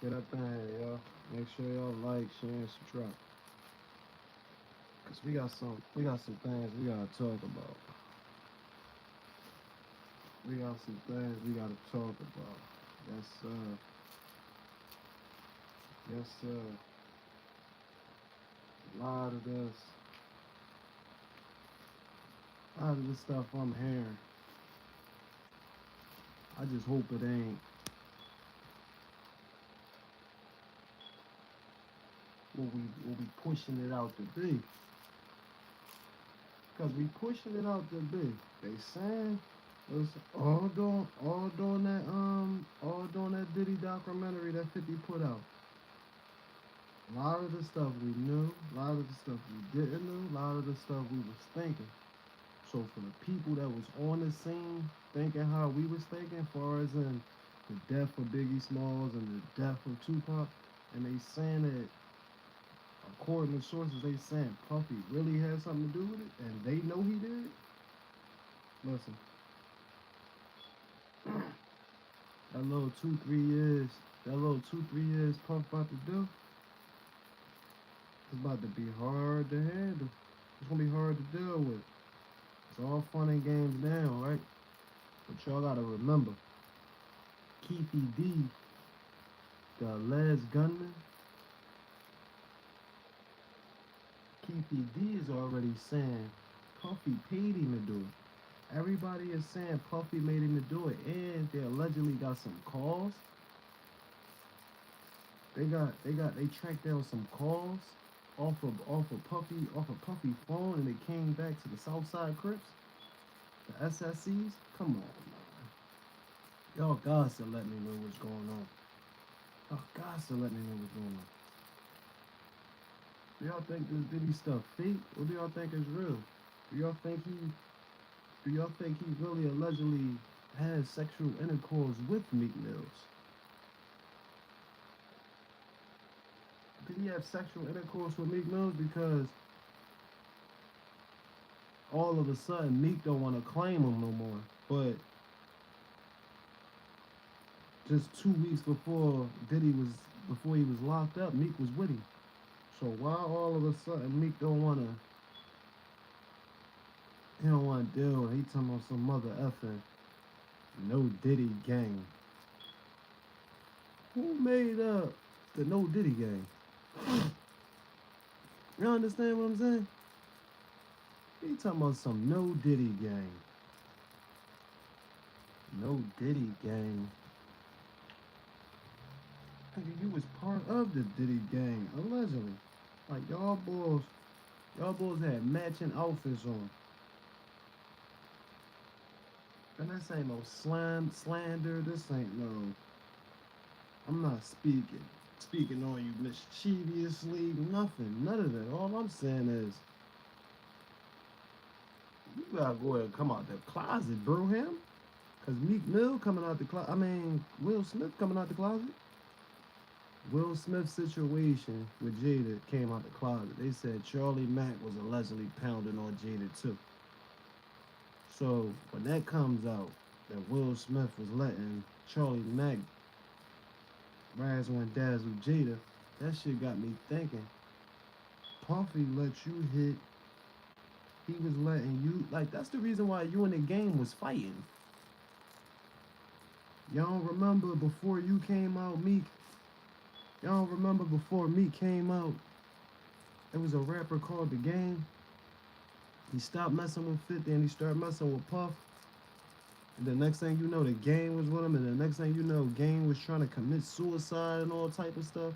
Get up in here, y'all. Make sure y'all like, share, and subscribe. Cause we got some things we gotta talk about. We got some things we gotta talk about. Yes, sir. Yes, sir. A lot of this stuff I'm hearing. I just hope it ain't what we pushing it out to be. Cause we pushing it out to be. They saying it's all doing that Diddy documentary that 50 put out. A lot of the stuff we knew, a lot of the stuff we didn't know, a lot of the stuff we was thinking. So for the people that was on the scene thinking how we was thinking, far as in the death of Biggie Smalls and the death of Tupac, and they saying that according to sources, they saying Puffy really had something to do with it, and they know he did. Listen, that little 2 3 years, that little 2 3 years Puff about to do, it's about to be hard to handle. It's gonna be hard to deal with. It's all fun and games now, right? But y'all gotta remember, Keefy D, the alleged gunman, Keefy D is already saying Puffy paid him to do it. Everybody is saying Puffy made him to do it, and they allegedly got some calls. They tracked down some calls off of Puffy phone, and they came back to the Southside Crips, the SSCs. Come on, man. Y'all guys to let me know what's going on. Y'all guys to let me know what's going on. Do y'all think this Diddy stuff fake, or do y'all think it's real? Do y'all think he do y'all think he really allegedly had sexual intercourse with Meek Mills? Did he have sexual intercourse with Meek Mills? Because all of a sudden Meek don't want to claim him no more. But just 2 weeks before he was locked up, Meek was with him. So why all of a sudden Meek don't wanna he don't wanna deal? He talking about some mother effing no Diddy gang. Who made up the no Diddy gang? You understand what I'm saying? He talking about some no Diddy gang. No Diddy gang. Nigga, you was part of the Diddy gang, allegedly. Like y'all boys had matching outfits on. And this ain't no slander. This ain't no. I'm not speaking on you mischievously. Nothing. None of that. All I'm saying is, you gotta go ahead and come out the closet, bro. Him, cause Meek Mill coming out the closet. I mean, Will Smith coming out the closet. Will Smith's situation with Jada came out the closet. They said Charlie Mack was allegedly pounding on Jada too. So when that comes out, that Will Smith was letting Charlie Mack razzle and dazzle Jada, that shit got me thinking. Puffy let you hit. He was letting you like. That's the reason why you and the game was fighting. Y'all remember before you came out, Meek? Y'all remember before Meek came out? There was a rapper called The Game. He stopped messing with 50 and he started messing with Puff. And the next thing you know, the Game was with him. And the next thing you know, Game was trying to commit suicide and all type of stuff.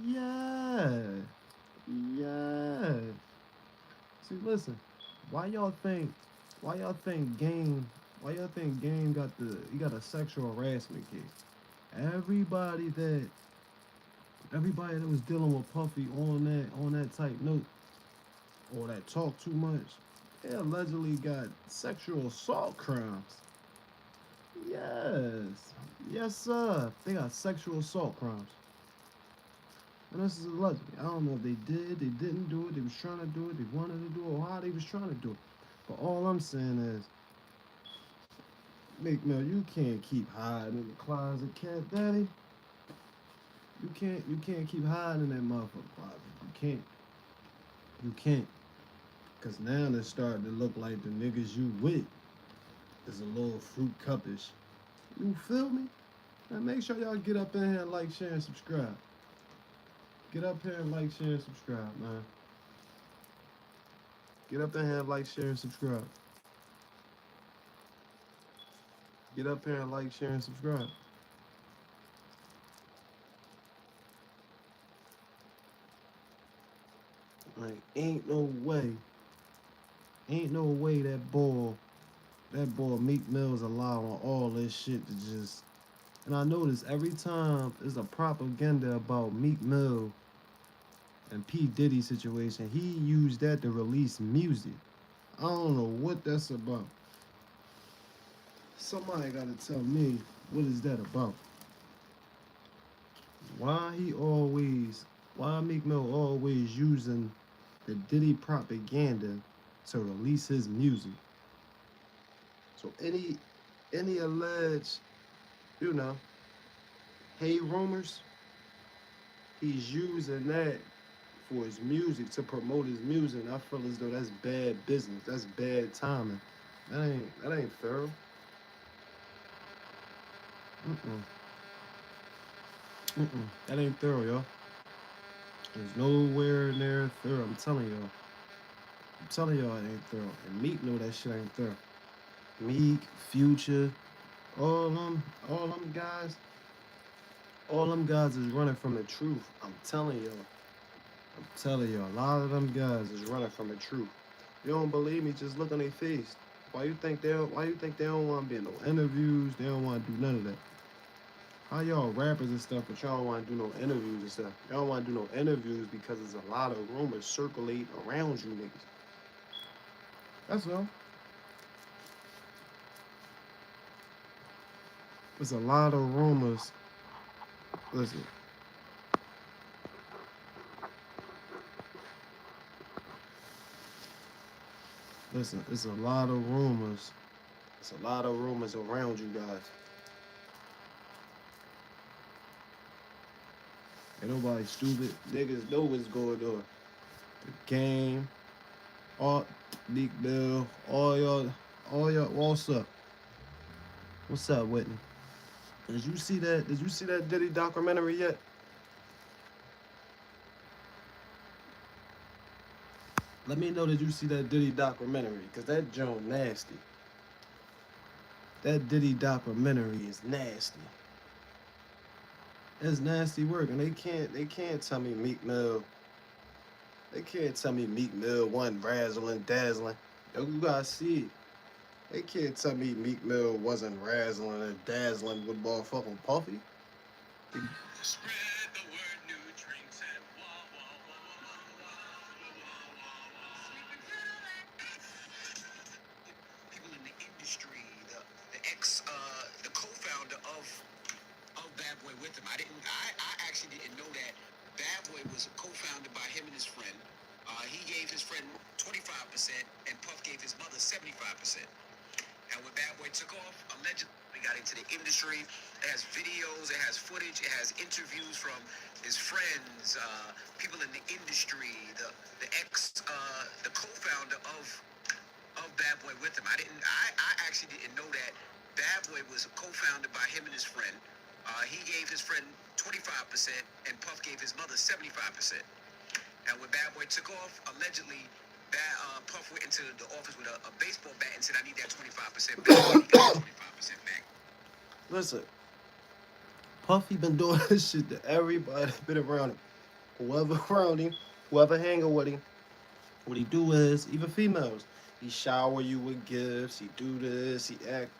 Yeah. Yeah. See, listen. Why y'all think Game got a sexual harassment case? Everybody that was dealing with Puffy on that type note or that talk too much, they allegedly got sexual assault crimes. Yes. Yes, sir. They got sexual assault crimes. And this is allegedly. I don't know if they did, they didn't do it, they was trying to do it, they wanted to do it, or how they was trying to do it. But all I'm saying is, Meek Mill, you can't keep hiding in the closet, cat daddy. You can't keep hiding in that motherfucker closet. You can't. Cause now it's starting to look like the niggas you with is a little fruit cupish. You feel me? And make sure y'all get up in here and like, share, and subscribe. Get up here and like, share, and subscribe, man. Get up in here and like, share, and subscribe. Get up here and like, share, and subscribe. Like, ain't no way that boy Meek Mill's allowing all this shit to just. And I notice every time there's a propaganda about Meek Mill and P. Diddy situation, he used that to release music. I don't know what that's about. Somebody gotta tell me what is that about. Why Meek Mill always using the Diddy propaganda to release his music? So any alleged, you know, hate rumors, he's using that for his music to promote his music. And I feel as though that's bad business. That's bad timing. That ain't thorough. Mm-mm. That ain't thorough, y'all. There's nowhere near thorough. I'm telling y'all it ain't thorough. And Meek know that shit ain't thorough. Meek, Future, all them guys is running from the truth. I'm telling y'all, a lot of them guys is running from the truth. You don't believe me? Just look on their face. Why you think they don't want to be in no interviews? They don't want to do none of that. How y'all rappers and stuff, but y'all don't want to do no interviews and stuff? Y'all don't want to do no interviews because there's a lot of rumors circulating around you niggas. That's all. There's a lot of rumors. Listen. It's a lot of rumors. It's a lot of rumors around you guys. Ain't nobody stupid. Niggas know what's going on. The game, all Meek Mill, all y'all, what's up? What's up, Whitney? Did you see that Diddy documentary yet? Let me know that you see that Diddy documentary, cause that joint nasty. That Diddy documentary is nasty. It's nasty work, and they can't tell me Meek Mill. They can't tell me Meek Mill wasn't razzling, dazzling. Yo, you guys see it. They can't tell me Meek Mill wasn't razzling and dazzling with motherfucking Puffy. Spread the word, new drinks and people in the industry, the co-founder of Bad Boy with him. I actually didn't know that Bad Boy was co-founded by him and his friend. He gave his friend 25% and Puff gave his mother 75%. And when Bad Boy took off, allegedly got into the industry. It has videos, it has footage, it has interviews from his friends, people in the industry, the co-founder of Bad Boy with him. I actually didn't know that Bad Boy was co-founded by him and his friend. He gave his friend 25% and Puff gave his mother 75%. And when Bad Boy took off, allegedly, Puff went into the office with a baseball bat and said, "I need that 25% back." He got 25% back. Listen, Puffy been doing this shit to everybody that been around him. Whoever around him, whoever hanging with him, what he do is, even females, he shower you with gifts, he do this, he act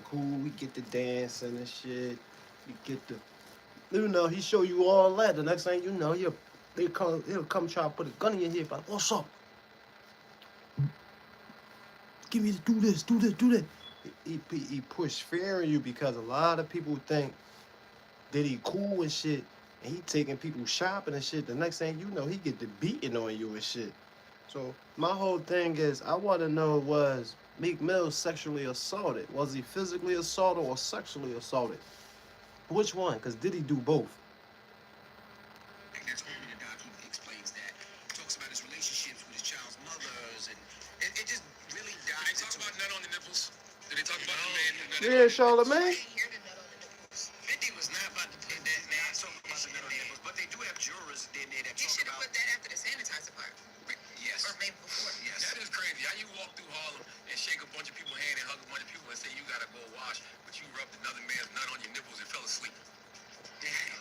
cool, we get the dancing and shit, we get the, he show you all that. The next thing you know, he'll come try to put a gun in your head, like, what's up? Give me to do this, do that. He push fear in you because a lot of people think that he cool and shit, and he taking people shopping and shit. The next thing you know, he get the beating on you and shit. So my whole thing is, I want to know, was Meek Mill sexually assaulted? Was he physically assaulted or sexually assaulted? Which one? Because did he do both? Yeah, Charlamagne. Diddy was not about to put that. They not talking about the nut on nipples, but they do have jurors in there that talk about. Put that after the sanitizer part. Yes. Or maybe before. Yes. That is crazy. How you walk through Harlem and shake a bunch of people's hand and hug a bunch of people and say you gotta go wash, but you rubbed another man's nut on your nipples and fell asleep. Damn.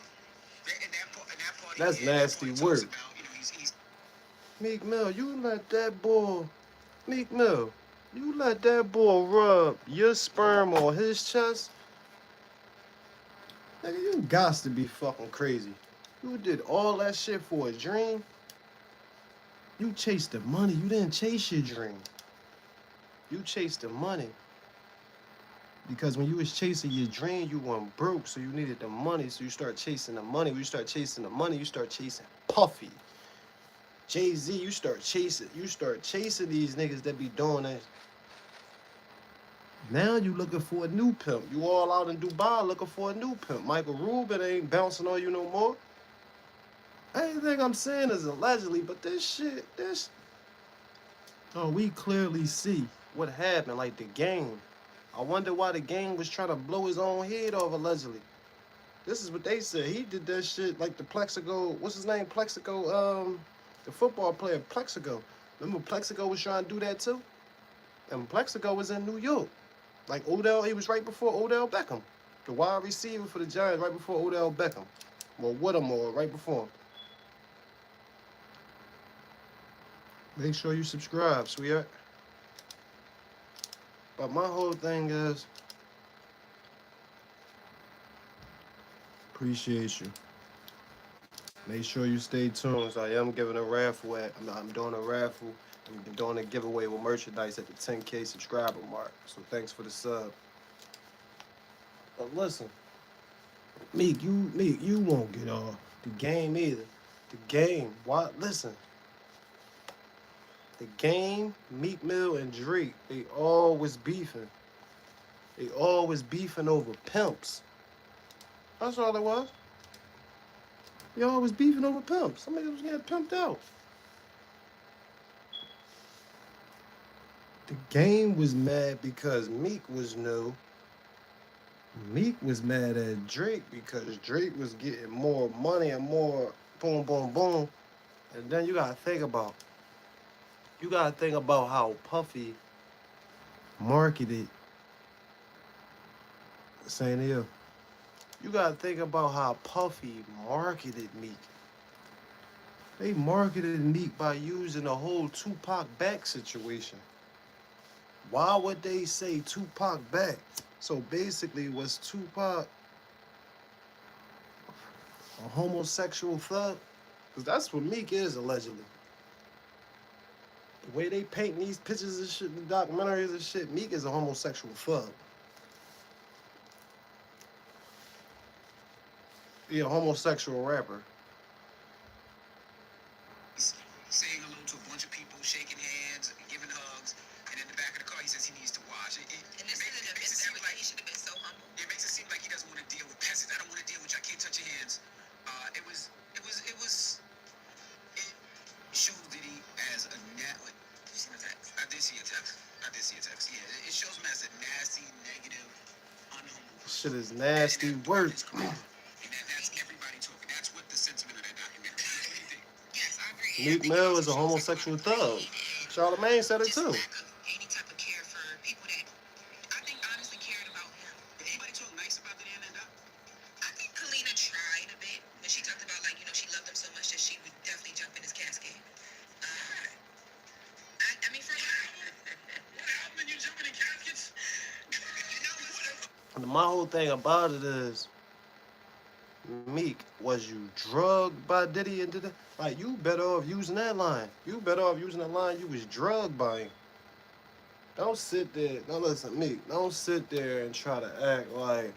And that party. That's nasty work. About, he's Meek Mill, you let that boy. Meek Mill, you let that boy rub your sperm on his chest. Nigga, you got to be fucking crazy. You did all that shit for a dream. You chased the money. You didn't chase your dream. You chased the money. Because when you was chasing your dream, you weren't broke, so you needed the money, so you start chasing the money. When you start chasing the money, you start chasing Puffy. Jay-Z, you start chasing these niggas that be doing that. Now you looking for a new pimp. You all out in Dubai looking for a new pimp. Michael Rubin ain't bouncing on you no more. Anything I'm saying is allegedly, but this. Oh, we clearly see what happened, like the game. I wonder why the game was trying to blow his own head off allegedly. This is what they said. He did that shit like the Plexico, what's his name? Plexico, the football player, Plexico. Remember Plexico was trying to do that too? And Plexico was in New York. Like Odell, he was right before Odell Beckham. The wide receiver for the Giants right before Odell Beckham. Or Whittemore right before him. Make sure you subscribe, sweetheart. But my whole thing is, appreciate you. Make sure you stay tuned. I am giving a raffle I'm doing a raffle. I'm doing a giveaway with merchandise at the 10K subscriber mark. So thanks for the sub. But listen, Meek, you won't get off the game either. The game, what? Listen. The game, Meek Mill and Drake, they always beefing. They always beefing over pimps. That's all it was. They always beefing over pimps. Somebody was getting pimped out. The game was mad because Meek was new. Meek was mad at Drake because Drake was getting more money and more boom, boom, boom. And then you gotta think about how Puffy marketed St. Hill. You gotta think about how Puffy marketed Meek. They marketed Meek by using the whole Tupac back situation. Why would they say Tupac back? So basically, was Tupac a homosexual thug? Because that's what Meek is, allegedly. The way they paint these pictures and shit, the documentaries and shit, Meek is a homosexual thug. He a homosexual rapper. Saying hello to a bunch of people, shaking hands, giving hugs, and in the back of the car, he says he needs to wash. And this makes it seem like he should have been so humble. It makes it seem like he doesn't want to deal with peasants. I don't want to deal with you. I can't touch your hands. It shows Diddy as a net. Like, you see my text? I did see your text. Yeah, it shows him as a nasty, negative, unhumble. Shit is nasty work. That's everybody talking. That's what the sentiment of that documentary. What do you think? Yes, I agree. Meek Mill is a homosexual thug. Charlamagne said it too. Any type of care for people that I think honestly cared about him. Did anybody talk nice about the end? I think Kalina tried a bit when she talked about she loved him so much that she would definitely jump in his casket. I mean, for what happened? You jumping in caskets? My whole thing about it is, Meek, was you drugged by Diddy and did it? Like, you better off using that line. You better off using the line you was drugged by him. Don't sit there. Now listen, Meek, don't sit there and try to act like,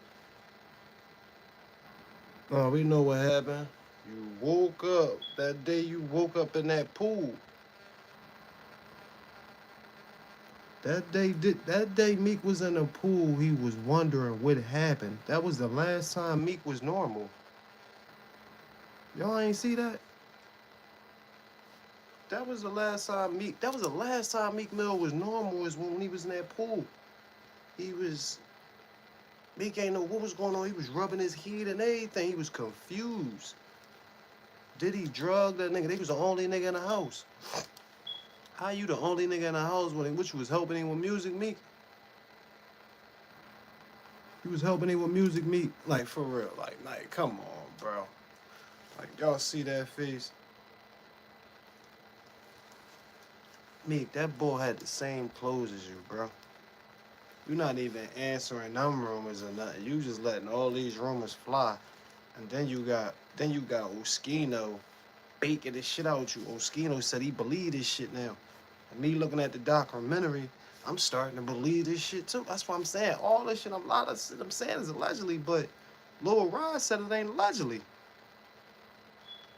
oh, we know what happened. You woke up, that day you woke up in that pool. That day Meek was in the pool, he was wondering what happened. That was the last time Meek was normal. Y'all ain't see that? That was the last time Meek Mill was normal, is when he was in that pool. He was Meek ain't know what was going on. He was rubbing his head and everything. He was confused. Diddy drugged that nigga. They was the only nigga in the house. How you the only nigga in the house when which was helping him with music, Meek? He was helping him with music, Meek. Like for real. Like, come on, bro. Like y'all see that face? Meek, that boy had the same clothes as you, bro. You're not even answering them rumors or nothing. You just letting all these rumors fly. And then you got Oskino baking this shit out you. Oskino said he believed this shit now. And me looking at the documentary, I'm starting to believe this shit too. That's what I'm saying. All this shit, a lot of shit I'm saying is allegedly, but Lil Rod said it ain't allegedly.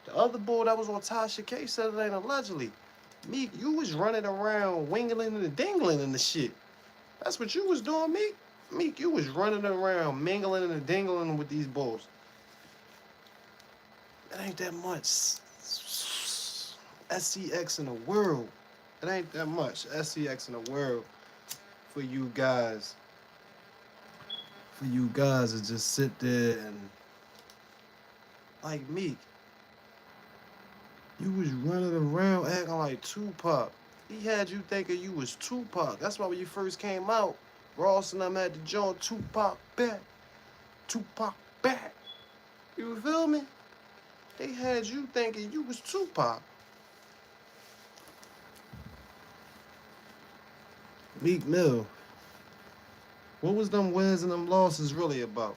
The other boy that was on Tasha K said it ain't allegedly. Meek, you was running around wingling and dingling and the shit. That's what you was doing, Meek. Meek, you was running around mingling and dingling with these bulls. It ain't that much SCX in the world. It ain't that much SCX in the world for you guys. For you guys to just sit there and like Meek. You was running around acting like Tupac. He had you thinking you was Tupac. That's why when you first came out, Ross and them had to join Tupac back. Tupac back. You feel me? They had you thinking you was Tupac. Meek Mill. What was them wins and them losses really about?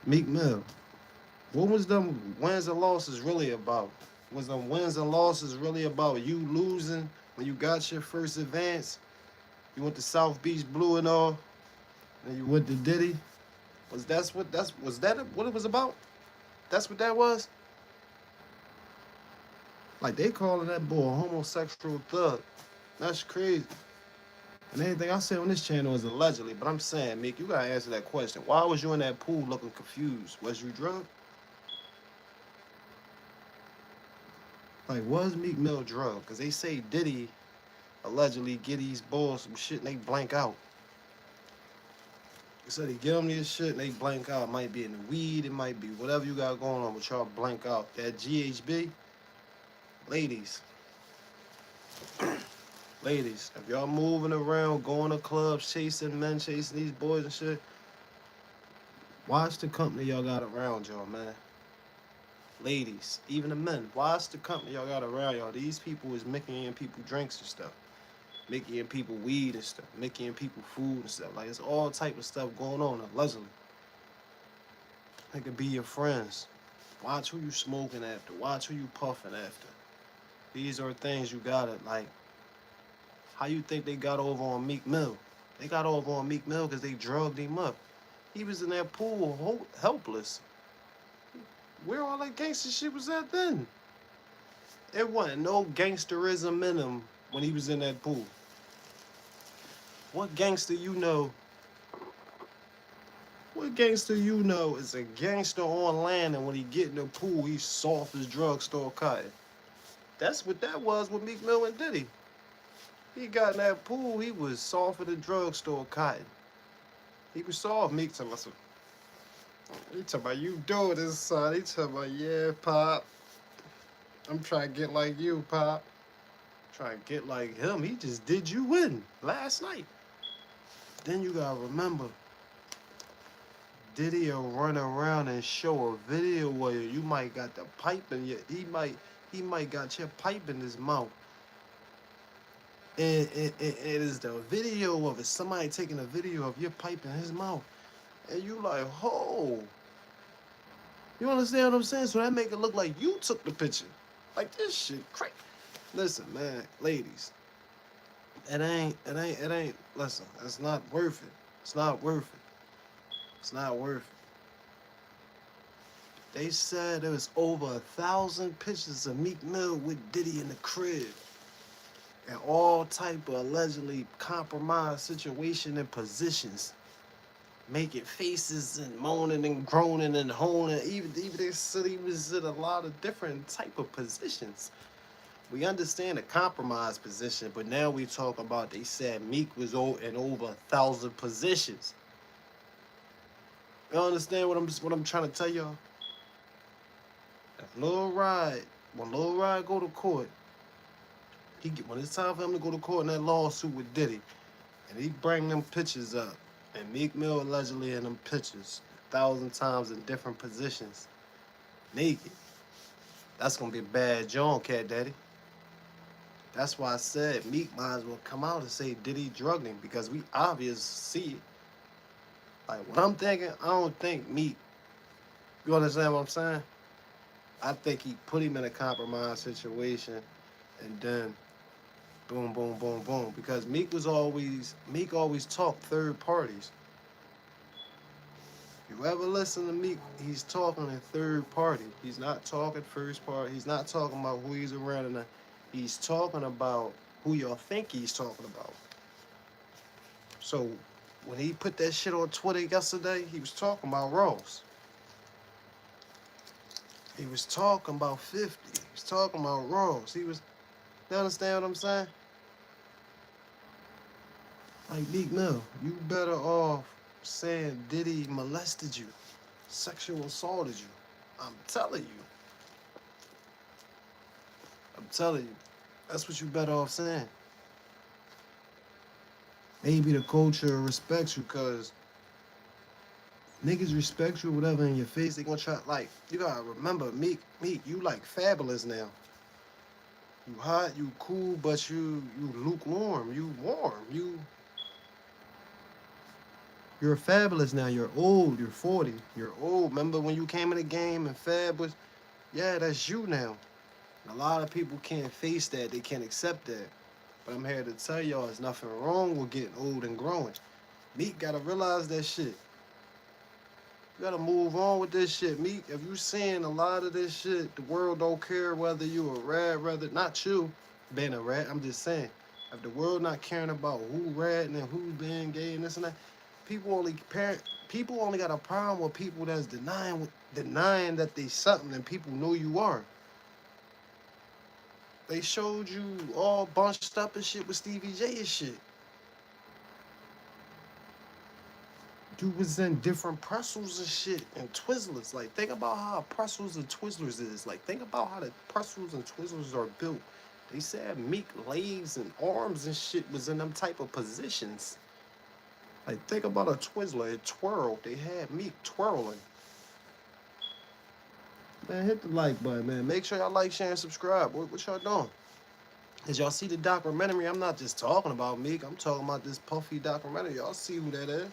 Meek Mill. What was them wins and losses really about? Was them wins and losses really about you losing when you got your first advance? You went to South Beach Blue and all, and you went to Diddy. Was that what it was about? That's what that was? Like they calling that boy a homosexual thug. That's crazy. And anything I say on this channel is allegedly, but I'm saying, Meek, you gotta answer that question. Why was you in that pool looking confused? Was you drugged? Like, was Meek Mill drugged? Because they say Diddy allegedly get these boys some shit and they blank out. They said he give them this shit and they blank out. It might be in the weed, it might be whatever you got going on, but y'all blank out. That GHB, ladies, ladies, if y'all moving around, going to clubs, chasing men, chasing these boys and shit, watch the company y'all got around y'all, man. Ladies, even the men, watch the company y'all got around y'all. These people is making people drinks and stuff. Making people weed and stuff. Making people food and stuff. Like, it's all type of stuff going on, allegedly. They could be your friends. Watch who you smoking after. Watch who you puffing after. These are things you gotta, like, how you think they got over on Meek Mill? They got over on Meek Mill because they drugged him up. He was in that pool helpless. Where all that gangster shit was at then? It wasn't no gangsterism in him when he was in that pool. What gangster you know? What gangster you know is a gangster on land and when he get in the pool, he's soft as drugstore cotton? That's what that was with Meek Mill and Diddy. He got in that pool, he was soft as the drugstore cotton. He was soft. Meek talking about he talking about you doing this, son. He talking about, yeah, Pop. I'm trying to get like you, Pop. Trying to get like him. He just did you in last night. Then you gotta remember, Diddy will run around and show a video where you might got the pipe in your, he might got your pipe in his mouth. And it is the video of it. Somebody taking a video of your pipe in his mouth. And you like, oh. You understand what I'm saying? So that make it look like you took the picture. Like this shit crazy. Listen, man, ladies. It ain't, listen, it's not worth it. It's not worth it. It's not worth it. They said there was over 1,000 pictures of Meek Mill with Diddy in the crib. And all type of allegedly compromised situation and positions. Making faces and moaning and groaning and honing. Even they said he was in a lot of different type of positions. We understand the compromise position, but now we talk about they said Meek was in over 1,000 positions. You understand what I'm trying to tell y'all? If when Lil Rod go to court, when it's time for him to go to court in that lawsuit with Diddy, and he bring them pictures up, and Meek Mill allegedly in them pictures 1,000 times in different positions, naked. That's gonna be a bad joint, Cat Daddy. That's why I said Meek might as well come out and say Diddy drugged him because we obviously see it. Like what I'm thinking, I don't think Meek. You understand what I'm saying? I think he put him in a compromised situation, and then boom, boom, boom, boom. Because Meek always talked third parties. You ever listen to Meek? He's talking in third party. He's not talking first party. He's not talking about who he's around, and he's talking about who y'all think he's talking about. So when he put that shit on Twitter yesterday, he was talking about Ross. He was talking about 50. He was talking about Ross. You understand what I'm saying? Like Meek Mill, you better off saying Diddy molested you, sexual assaulted you. I'm telling you. I'm telling you. That's what you better off saying. Maybe the culture respects you because niggas respect you, whatever, in your face. They gonna try, like, you gotta remember, Meek, you like fabulous now. You hot, you cool, but you lukewarm, you warm, you're fabulous now. You're old, you're 40, you're old. Remember when you came in the game and Fab was, yeah, that's you now. And a lot of people can't face that, they can't accept that. But I'm here to tell y'all there's nothing wrong with getting old and growing. Meek gotta realize that shit. You gotta move on with this shit, Meek. If you seeing a lot of this shit, the world don't care whether you a rat, not you being a rat. I'm just saying, if the world not caring about who ratting and who being gay and this and that, people only got a problem with people that's denying that they something and people know you are. They showed you all bunched up and shit with Stevie J and shit. Dude was in different pretzels and shit and Twizzlers. Like, think about how pretzels and Twizzlers is. Like, think about how the pretzels and Twizzlers are built. They said Meek legs and arms and shit was in them type of positions. Like, think about a Twizzler. It twirled. They had Meek twirling. Man, hit the like button, man. Make sure y'all like, share, and subscribe. What y'all doing? As y'all see the documentary, I'm not just talking about Meek. I'm talking about this Puffy documentary. Y'all see who that is.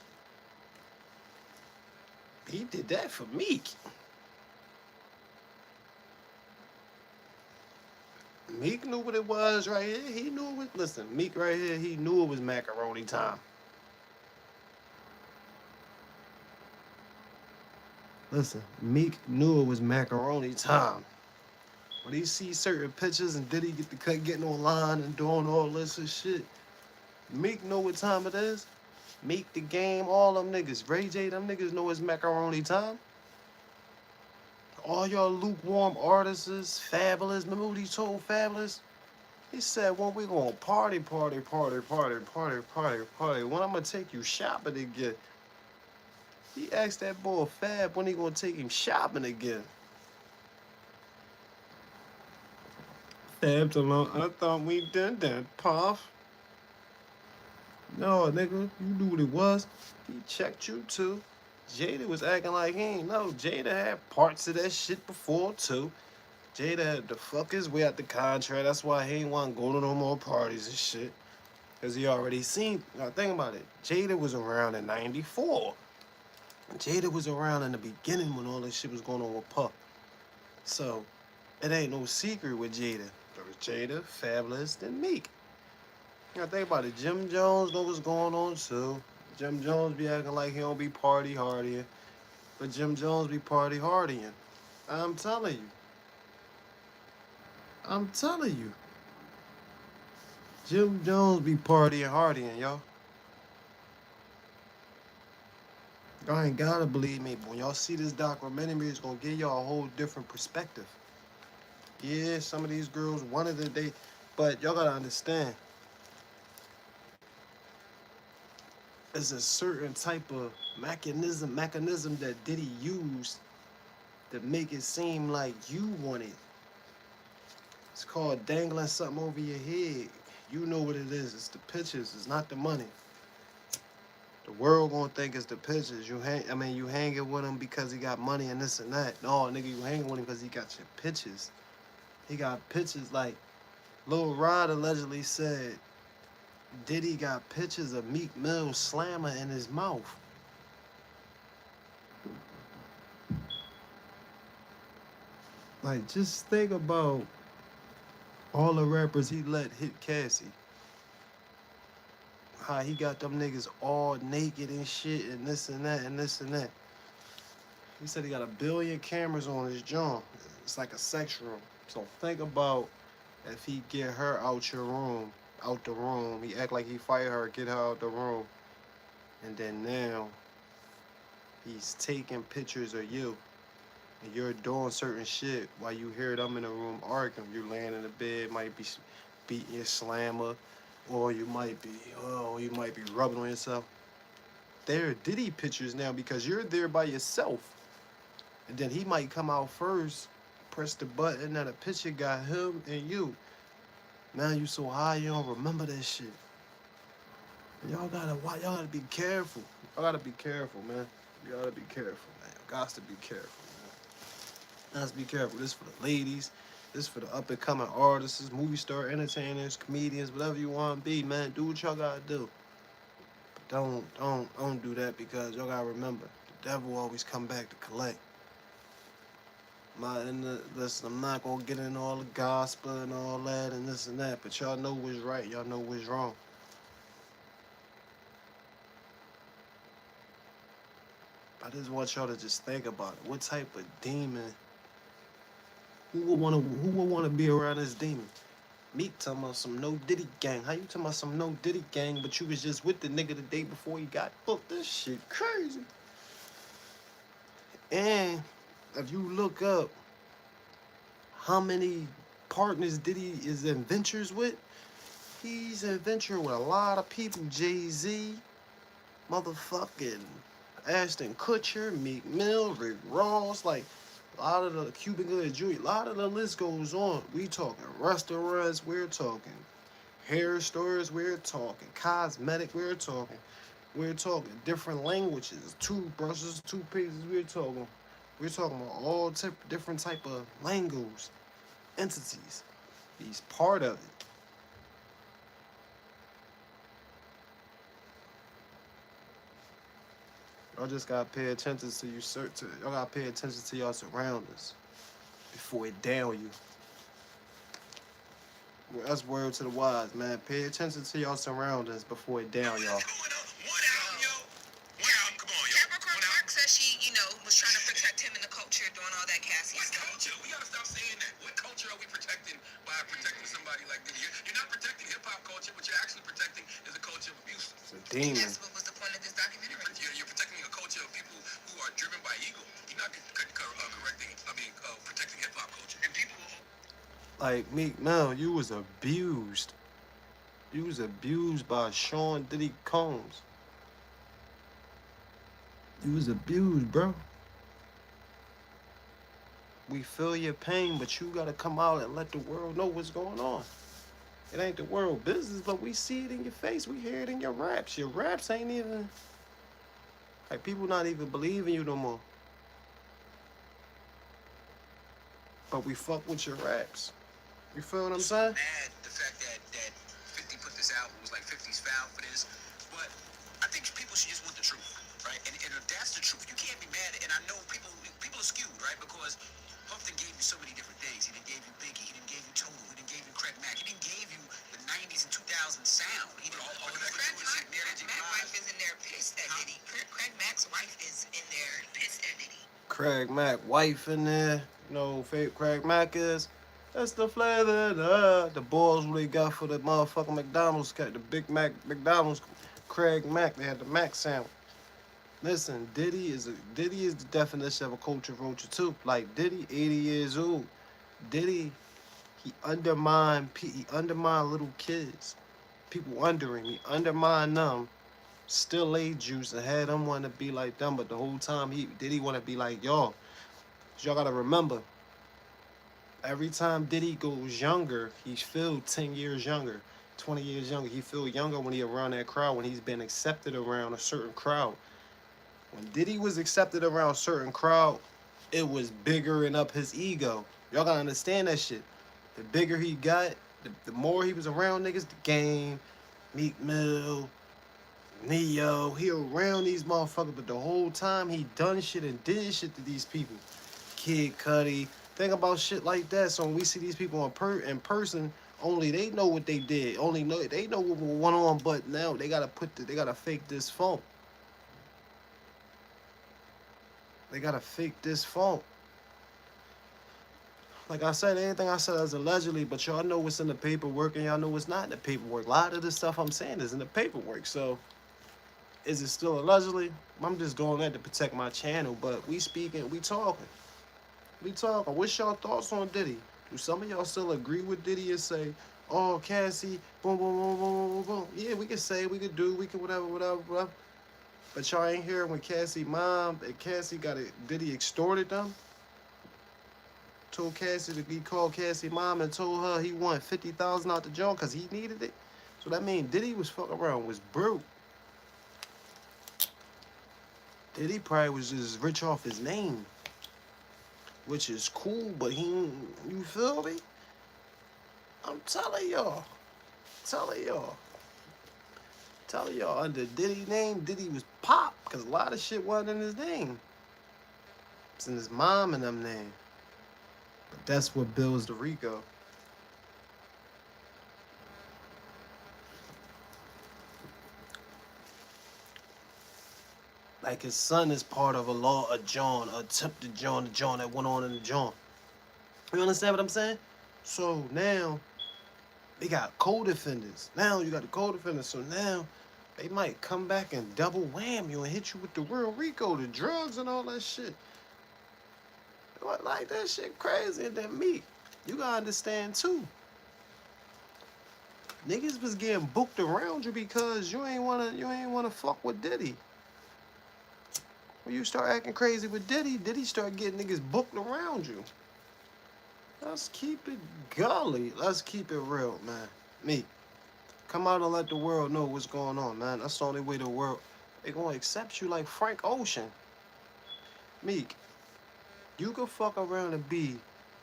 He did that for Meek. Meek knew what it was right here. He knew it was, listen, Meek right here, he knew it was macaroni time. Listen, Meek knew it was macaroni time. When he sees certain pictures and Diddy getting online and doing all this and shit, Meek know what time it is. Meek the Game, all them niggas. Ray J, them niggas know it's macaroni time. All y'all lukewarm artists, Fabulous. Remember what he told Fabulous? He said, when we gonna party. When I'm gonna take you shopping again. He asked that boy Fab when he gonna take him shopping again. Fab told him, I thought we did that, Puff. No, nigga, you knew what it was. He checked you too. Jada was acting like he ain't know. Jada had parts of that shit before too. Jada had to fuck his way out the contract. That's why he ain't want to go to no more parties and shit. Because he already seen. Now think about it. Jada was around in 94. Jada was around in the beginning when all this shit was going on with Puff. So, it ain't no secret with Jada. There was Jada, Fabulous, then Meek. Now think about it. Jim Jones know what's going on too. Jim Jones be acting like he don't be party hardying. But Jim Jones be party hardying. I'm telling you. Jim Jones be partying hardying, y'all. Y'all ain't gotta believe me, but when y'all see this documentary, it's gonna give y'all a whole different perspective. Yeah, some of these girls wanted to date, but y'all gotta understand, there's a certain type of mechanism that Diddy used to make it seem like you want it. It's called dangling something over your head. You know what it is. It's the pictures. It's not the money. The world gonna think it's the pictures. You hanging with him because he got money and this and that. No, nigga, you hanging with him because he got your pictures. He got pictures like Lil Rod allegedly said Diddy got pictures of Meek Mill slammer in his mouth. Like, just think about all the rappers he let hit Cassie. How he got them niggas all naked and shit and this and that and this and that. He said he got 1 billion cameras on his jaw. It's like a sex room. So think about if he get her out the room. He act like he fired her, get her out the room. And then now he's taking pictures of you. And you're doing certain shit while you hear them in the room arguing. You laying in the bed, might be beating your slammer, or you might be rubbing on yourself. They're Diddy pictures now because you're there by yourself. And then he might come out first, press the button, and the picture got him and you. Now you so high you don't remember that shit. Y'all gotta be careful. Y'all gotta be careful, man. You gotta be careful, man. Got to be careful, man. Let's be careful. This for the ladies. This for the up and coming artists, movie star, entertainers, comedians, whatever you want to be, man. Do what y'all gotta do. But don't do that because y'all gotta remember the devil always come back to collect. Listen, I'm not gonna get in all the gospel and all that and this and that, but y'all know what's right. Y'all know what's wrong. I just want y'all to just think about it. What type of demon? Who would wanna be around this demon? Meek talking about some no Diddy gang. How you talking about some no Diddy gang, but you was just with the nigga the day before he got booked? This shit crazy. And if you look up how many partners Diddy is in ventures with, he's in venture with a lot of people. Jay-Z, motherfucking Ashton Kutcher, Meek Mill, Rick Ross, like a lot of the Cuban Good Jewelry, a lot of the list goes on. We talking restaurants, we're talking hair stores, we're talking cosmetic, we're talking different languages, toothbrushes, toothpastes, we're talking about all different type of lingo's, entities. He's part of it. Y'all just gotta pay attention to y'all gotta pay attention to y'all surroundings before it down you. Well, that's word to the wise, man. Pay attention to y'all surroundings before it down y'all. Capricorn Mark says she, was trying to protect him in the culture doing all that Cassie stuff. What culture? We gotta stop saying that. What culture are we protecting by protecting somebody like Diddy? You're not protecting hip-hop culture. What you're actually protecting is a culture of abuse. It's a demon. That's what was the point of this documentary. You're protecting a culture of people who are driven by ego. You're not protecting hip-hop culture. And people... Like, Meek Mill, you was abused. You was abused by Sean Diddy Combs. You was abused, bro. We feel your pain, but you gotta come out and let the world know what's going on. It ain't the world business, but we see it in your face. We hear it in your raps. Your raps ain't even... Like, people not even believing you no more. But we fuck with your raps. You feel what I'm saying? Mad the fact that 50 put this out, it was like 50's foul for this. But I think people should just want the truth, right? And if that's the truth, you can't be mad. And I know people are skewed, right? Because Puffton gave you so many different things. He didn't give you Biggie. He didn't give you Total. He didn't give you Craig Mack. He didn't give you the 90s and 2000s sound. He didn't. Craig Mack's wife is in there pissed at Diddy. Craig Mack's wife is in there pissed at Diddy. Craig Mack wife in there. You know who Craig Mack is? That's the flavor, the balls they got for the motherfucking McDonald's, the Big Mac McDonald's. Craig Mack, they had the Mac sandwich. Listen, Diddy is the definition of a culture vulture too. Like Diddy, 80 years old. Diddy He undermined little kids, people under him. He undermined them, still laid juice and had them want to be like them. But the whole time he want to be like y'all. Y'all gotta remember, every time Diddy goes younger, he feel 10 years younger, 20 years younger. He feel younger when he around that crowd, when he's been accepted around a certain crowd. When Diddy was accepted around a certain crowd, it was biggering up his ego. Y'all gotta understand that shit. The bigger he got, the more he was around niggas, the Game, Meek Mill, Neo, he around these motherfuckers, but the whole time he done shit and did shit to these people. Kid Cudi, think about shit like that. So when we see these people in person, only they know what they did. Only know they know what went on, but now they gotta fake this phone. They gotta fake this phone. Like I said, anything I said is allegedly, but y'all know what's in the paperwork and y'all know what's not in the paperwork. A lot of the stuff I'm saying is in the paperwork. So is it still allegedly? I'm just doing that to protect my channel, but we speaking, we talking. We talking. What's y'all thoughts on Diddy? Do some of y'all still agree with Diddy and say, oh, Cassie, boom, boom, boom, boom, boom, boom. Yeah, we can say, we can do, we can whatever. But y'all ain't here when Cassie mom and Cassie got it. Diddy extorted them. Told Cassie he called Cassie mom and told her he wanted $50,000 out the joint because he needed it. So that means Diddy was fucking around, was broke. Diddy probably was just rich off his name, which is cool, but you feel me? I'm telling y'all, under Diddy name, Diddy was pop, because a lot of shit wasn't in his name. It's in his mom and them name. But that's what builds the Rico. Like his son is part of a John, attempted John, the John that went on in the John. You understand what I'm saying? So now they got co-defendants. Now you got the co-defendants. So now they might come back and double wham you and hit you with the real Rico, the drugs and all that shit. Like that shit crazy. And then me, you gotta understand too. Niggas was getting booked around you because you ain't wanna fuck with Diddy. When you start acting crazy with Diddy, Diddy start getting niggas booked around you. Let's keep it gully. Let's keep it real, man. Me, come out and let the world know what's going on, man. That's the only way the world, they gonna accept you like Frank Ocean. Meek, you can fuck around and be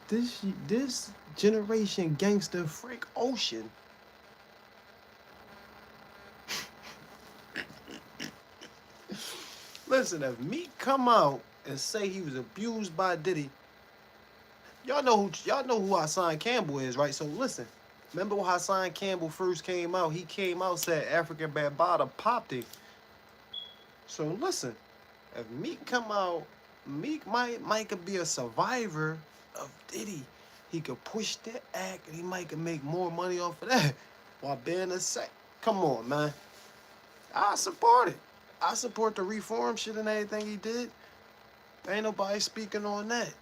this generation gangster Frank Ocean. Listen, if Meek come out and say he was abused by Diddy, y'all know who Hassan Campbell is, right? So listen, remember when Hassan Campbell first came out? He came out, said African Bambaataa popped it. So listen, if Meek come out, Meek might could be a survivor of Diddy. He could push that act and he might could make more money off of that while being a sack. Come on, man. I support it. I support the reform shit and everything he did. Ain't nobody speaking on that.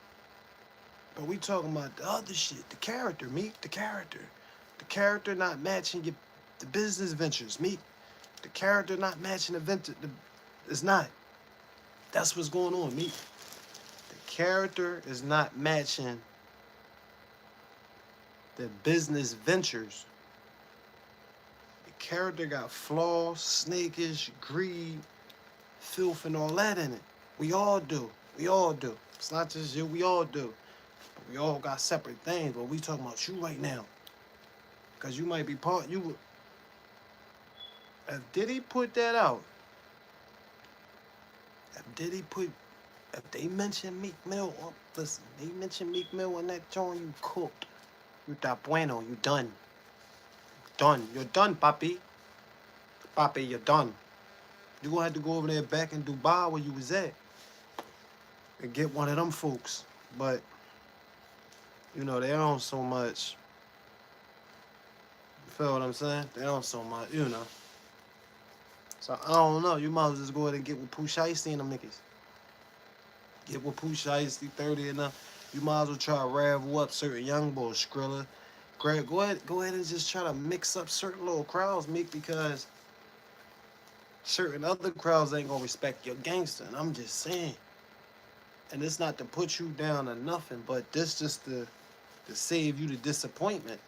But we talking about the other shit, the character, Meek, the character. The character not matching the business ventures, Meek. The character not matching the venture. It's not. That's what's going on, Meek. The character is not matching the business ventures. The character got flaws, snakish, greed, filth, and all that in it. We all do. We all do. It's not just you. We all do. But we all got separate things. But we talking about you right now. Because you might be part. If Diddy put that out, if they mention Meek Mill, listen, they mention Meek Mill in that joint, you cooked. You da bueno, you done. Done. You're done, papi. Papi, you're done. You're going to have to go over there back in Dubai where you was at and get one of them folks. But, you know, they don't so much. You feel what I'm saying? They don't so much, you know. So, I don't know. You might as well just go ahead and get with Pooh Shiesty and them niggas. Get with Pooh Shiesty, 30 and up. You might as well try to ravel up certain young boys, Skrilla, Greg, go ahead and just try to mix up certain little crowds, Meek, because certain other crowds ain't gonna respect your gangster. And I'm just saying. And it's not to put you down or nothing, but this just to save you the disappointment.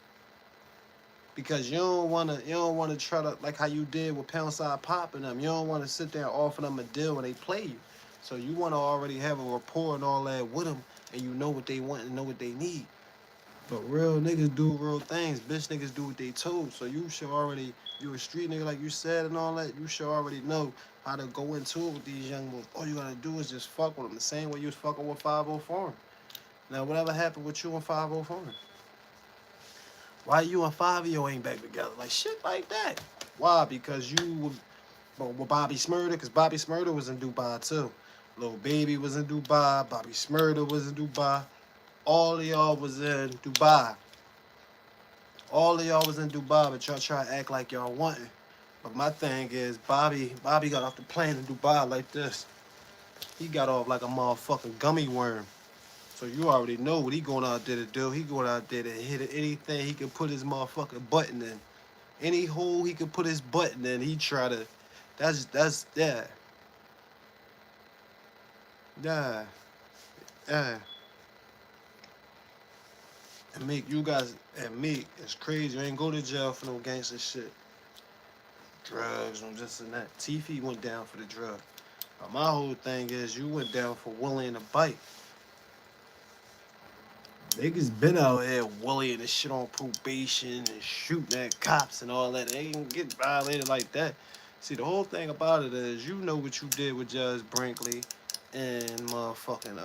Because you don't wanna try to, like how you did with Pound Side Pop and them. You don't wanna sit there and offer them a deal when they play you. So you wanna already have a rapport and all that with them, and you know what they want and know what they need. But real niggas do real things. Bitch niggas do what they told. So you should already, you a street nigga like you said and all that, you should already know how to go into it with these young boys. All you gotta do is just fuck with them the same way you was fucking with 504. Now, whatever happened with you and 504? Why you and 5 ain't back together? Like shit like that. Why? Because you with Bobby Smurder, because Bobby Smurder was in Dubai too. Lil Baby was in Dubai. Bobby Smurder was in Dubai. All of y'all was in Dubai. All of y'all was in Dubai, but y'all try to act like y'all wanting. But my thing is, Bobby got off the plane in Dubai like this. He got off like a motherfucking gummy worm. So you already know what he going out there to do. He going out there to hit anything he can put his motherfucking button in. Any hole he can put his button in, he try to. That's yeah. Yeah. Yeah. And Meek, you guys, and Meek, it's crazy. You ain't go to jail for no gangster shit. Drugs and this and that. Tiffy went down for the drug. But my whole thing is you went down for willing to bite. Niggas been out here willing and shit on probation and shooting at cops and all that. They ain't get violated like that. See, the whole thing about it is you know what you did with Judge Brinkley and motherfucking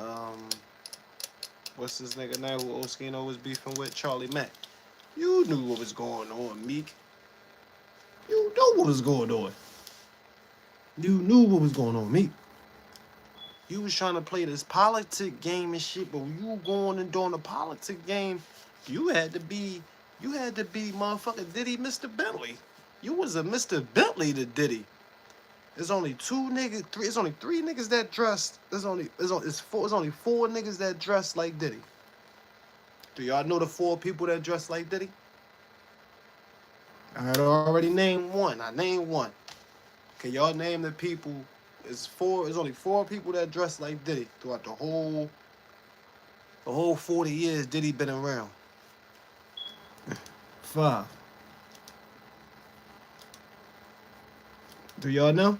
what's this nigga now who Oskino was beefing with? Charlie Mack. You knew what was going on, Meek. You knew what was going on. You knew what was going on, Meek. You was trying to play this politic game and shit, but when you going and doing the politic game, you had to be motherfucking Diddy, Mr. Bentley. You was a Mr. Bentley to Diddy. There's only it's only three niggas that dressed. It's only four niggas that dress like Diddy. Do y'all know the 4 people that dress like Diddy? I had already named one. I named one. Can y'all name the people? It's only 4 people that dress like Diddy throughout the whole 40 years Diddy been around. 5. Do y'all know?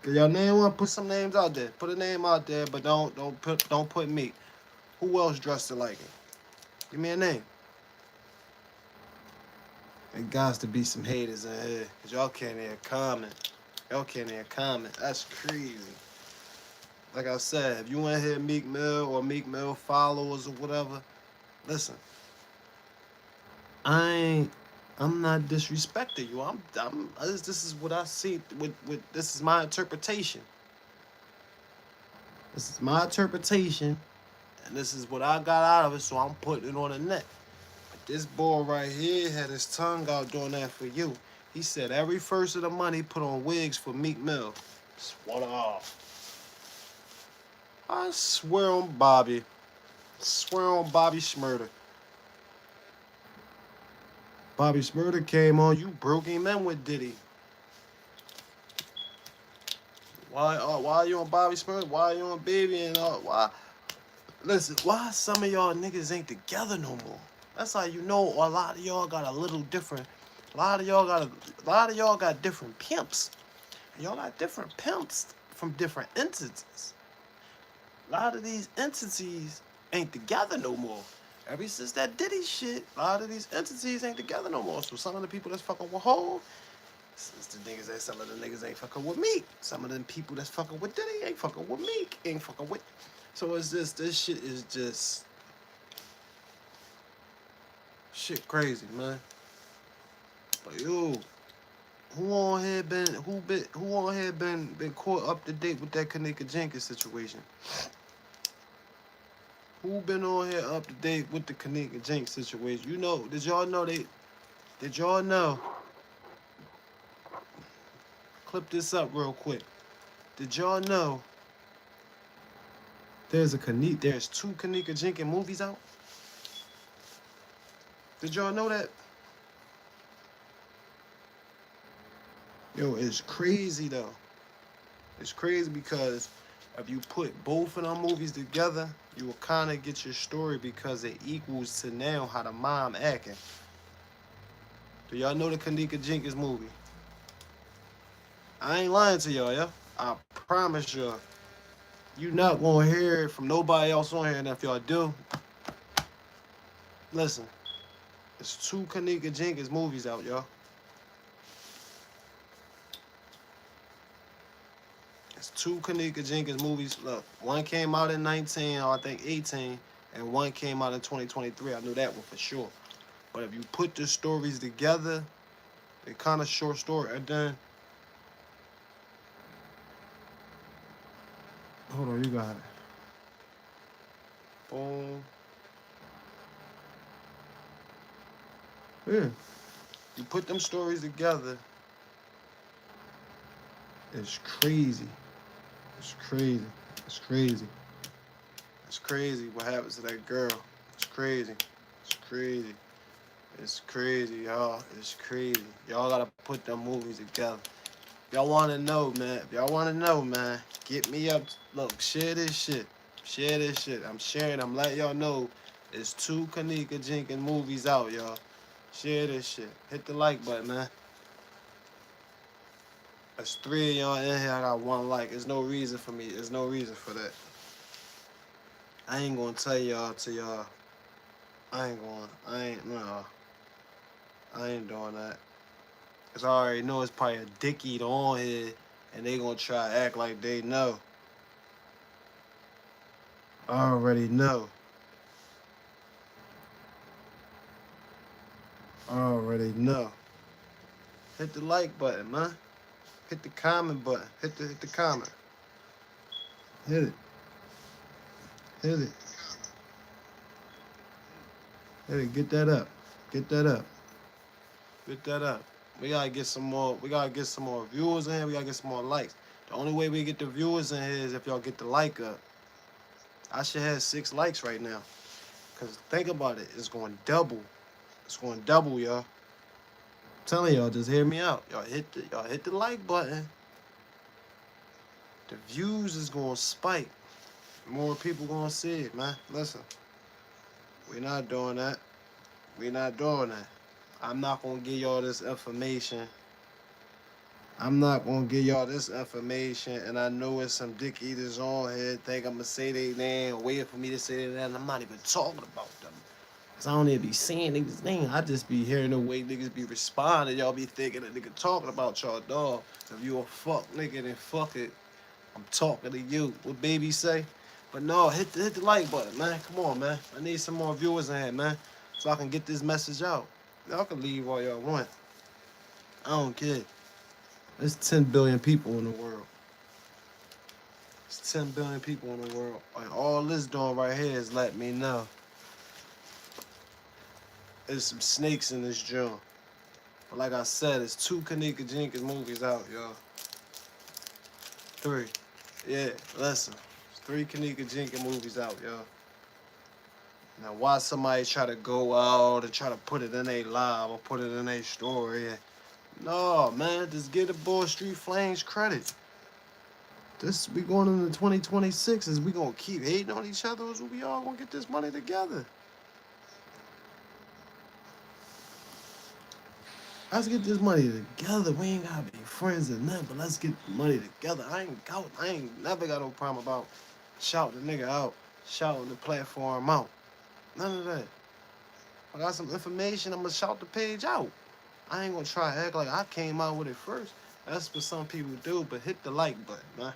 Can y'all name one? Put some names out there. Put a name out there, but don't put me. Who else dressed like him? Give me a name. There got to be some haters in here, cause y'all can't even comment. Y'all can't even comment. That's crazy. Like I said, if you want to hear Meek Mill or Meek Mill followers or whatever, listen. I'm not disrespecting you. This is what I see. This is my interpretation. This is my interpretation, and this is what I got out of it. So I'm putting it on the net. But this boy right here had his tongue out doing that for you. He said every first of the money put on wigs for Meek Mill. Swallow. I swear on Bobby. Swear on Bobby Smurder. Bobby Smurder came on, you broke him in with Diddy. Why are you on Bobby Smurder? Why are you on Baby and why? Listen, why some of y'all niggas ain't together no more? That's how you know a lot of y'all got a little different. A lot of y'all got different pimps. Y'all got different pimps from different entities. A lot of these entities ain't together no more. Ever since that Diddy shit, a lot of these entities ain't together no more. So some of the people that's fucking with Hov, some of the niggas ain't fucking with me. Some of them people that's fucking with Diddy ain't fucking with me. Ain't fucking with. So it's just, this shit is just shit crazy, man. But yo, who on here been caught up to date with that Kanika Jenkins situation? Who been on here up to date with the Kanika Jenkins situation? You know, did y'all know? Clip this up real quick. Did y'all know there's 2 Kanika Jenkins movies out? Did y'all know that? Yo, it's crazy though. It's crazy because if you put both of them movies together, you will kind of get your story because it equals to now how the mom acting. Do y'all know the Kanika Jenkins movie? I ain't lying to y'all, yeah. I promise y'all. You not gonna hear it from nobody else on here, and if y'all do, listen. There's two Kanika Jenkins movies out, y'all. It's two Kanika Jenkins movies. Look, one came out in 19, or I think 18, and one came out in 2023. I knew that one for sure. But if you put the stories together, they kind of short story. And then, hold on, you got it. Boom. Yeah. You put them stories together, it's crazy. It's crazy. It's crazy. It's crazy what happens to that girl. It's crazy. It's crazy. It's crazy, y'all. It's crazy. Y'all gotta put them movies together. Y'all wanna know, man. If y'all wanna know, man, get me up. Look, share this shit. Share this shit. I'm sharing. I'm letting y'all know there's two Kanika Jenkins movies out, y'all. Share this shit. Hit the like button, man. There's three of y'all in here. I got one like. There's no reason for me. There's no reason for that. I ain't gonna tell y'all to y'all. I ain't doing that. Cause I already know it's probably a dicky on here and they gonna try to act like they know. I already know. I already know. Hit the like button, man. Hit the comment button. Hit the comment. Hit it. Hit it. Hit it. Get that up. Get that up. Get that up. We gotta get some more. We gotta get some more viewers in here. We gotta get some more likes. The only way we get the viewers in here is if y'all get the like up. I should have 6 likes right now. Cause think about it. It's going double. It's going double, y'all. I'm telling y'all, just hear me out. Y'all hit the like button. The views is gonna spike. More people gonna see it, man. Listen, we not doing that. We not doing that. I'm not gonna give y'all this information. I'm not gonna give y'all this information, and I know it's some dick eaters on here think I'm gonna say their name, waiting for me to say their name. I'm not even talking about them. Cause I don't even be seeing niggas' name. I just be hearing the way niggas be responding. Y'all be thinking that nigga talking about y'all, dog. If you a fuck nigga, then fuck it. I'm talking to you. What baby say? But no, hit the like button, man. Come on, man. I need some more viewers in here, man, so I can get this message out. Y'all can leave all y'all want. I don't care. There's 10 billion people in the world. It's 10 billion people in the world. And all this doing right here is letting me know there's some snakes in this joint. But like I said, it's 2 Kanika Jenkins movies out, y'all. 3. Yeah, listen. There's 3 Kanika Jenkins movies out, y'all. Now, why somebody try to go out and try to put it in a live or put it in a story? No, man, just give the boy Street Flames credit. This we going into 2026. Is we gonna keep hating on each other? Or is we all gonna get this money together? Let's get this money together. We ain't gotta be friends or nothing, but let's get the money together. I ain't never got no problem about shouting the nigga out, shouting the platform out. None of that. I got some information, I'm gonna shout the page out. I ain't gonna try to act like I came out with it first. That's what some people do, but hit the like button, man.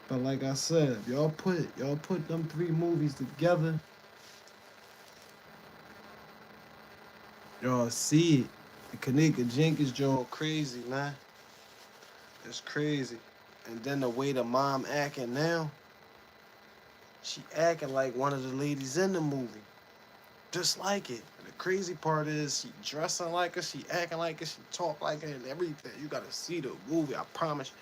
But like I said, if y'all put them 3 movies together, y'all see it. The Kanika Jenkins joint crazy, man. It's crazy. And then the way the mom acting now, she acting like one of the ladies in the movie. Just like it. And the crazy part is she dressing like her, she acting like her, she talk like her and everything. You gotta see the movie, I promise.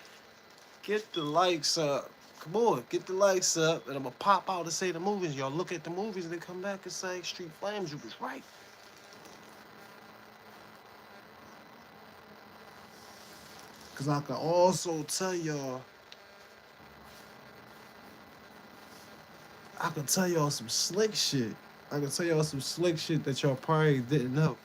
Get the likes up. Come on, get the likes up, and I'm gonna pop out and say the movies. Y'all look at the movies and then come back and say, Street Flames, you was right. Cause I can also tell y'all, I can tell y'all some slick shit. I can tell y'all some slick shit that y'all probably didn't know.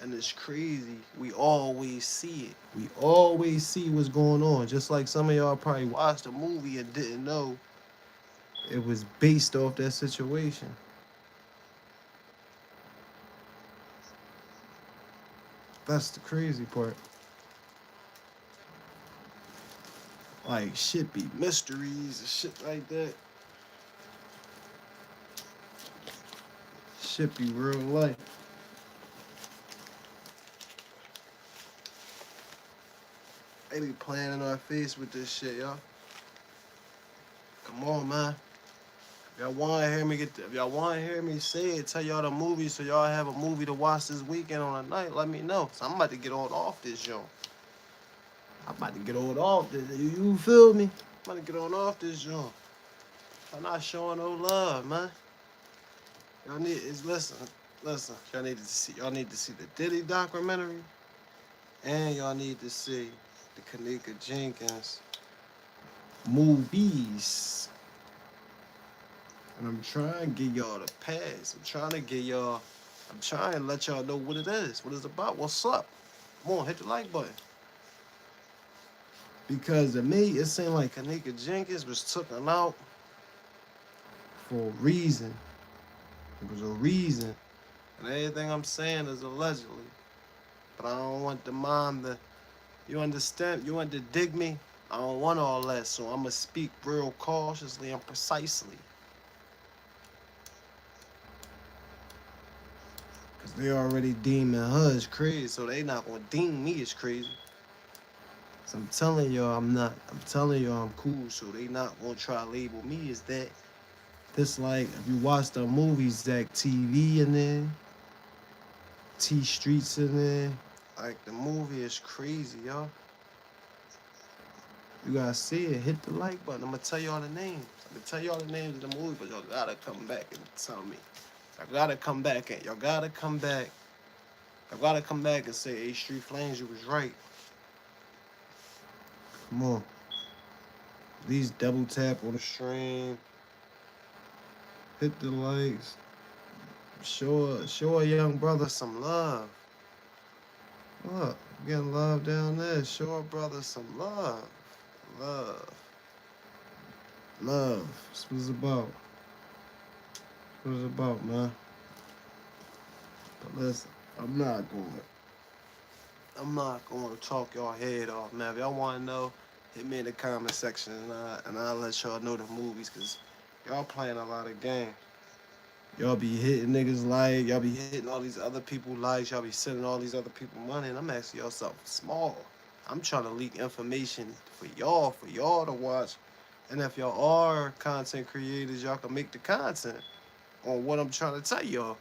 And it's crazy. We always see it. We always see what's going on. Just like some of y'all probably watched a movie and didn't know it was based off that situation. That's the crazy part. Like shit be mysteries and shit like that. Shit be real life. They be playing in our face with this shit, y'all. Come on, man. If y'all want to hear me if y'all want to hear me say it, tell y'all the movie so y'all have a movie to watch this weekend on a night. Let me know. So I'm about to get on off this joint. I'm about to get on off this. You feel me? I'm about to get on off this joint. I'm not showing no love, man. Y'all need is listen. Y'all need to see the Diddy documentary, and y'all need to see the Kanika Jenkins movies. And I'm trying to get y'all the pass. I'm trying to let y'all know what it is, what it's about, what's up. Come on, hit the like button. Because to me, it seemed like Kanika Jenkins was taken out for a reason. It was a reason. And everything I'm saying is allegedly. But I don't want the mom to, you understand? You want to dig me? I don't want all that, so I'm going to speak real cautiously and precisely. Because they already deeming her as crazy, so they not going to deem me as crazy. So I'm telling y'all I'm not. I'm telling y'all I'm cool, so they not going to try to label me as that. This like, if you watch the movies, Zach TV in there, T Streets in there, like the movie is crazy, y'all. You gotta see it. Hit the like button. I'm gonna tell y'all the names. I'm gonna tell y'all the names of the movie, but y'all gotta come back and tell me. Y'all gotta come back and y'all gotta come back. Y'all gotta come back and say, hey, Street Flames, you was right. Come on. Please double tap on the stream. Hit the likes. Show a young brother some love. Look, getting love down there. Show a brother some love. Love. That's what it's about. That's what it's about, man. But listen, I'm not going to talk y'all head off, man. If y'all want to know, hit me in the comment section, and I'll let y'all know the movies, because y'all playing a lot of games. Y'all be hitting niggas like, y'all be hitting all these other people likes, y'all be sending all these other people money, and I'm asking y'all something small. I'm trying to leak information for y'all to watch. And if y'all are content creators, y'all can make the content on what I'm trying to tell y'all.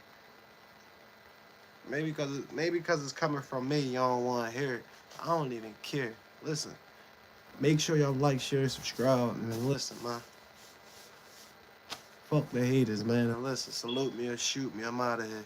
Maybe because it's coming from me, y'all don't want to hear it. I don't even care. Listen, make sure y'all like, share, subscribe, and listen, man. Fuck the haters, man. And listen, salute me or shoot me. I'm out of here.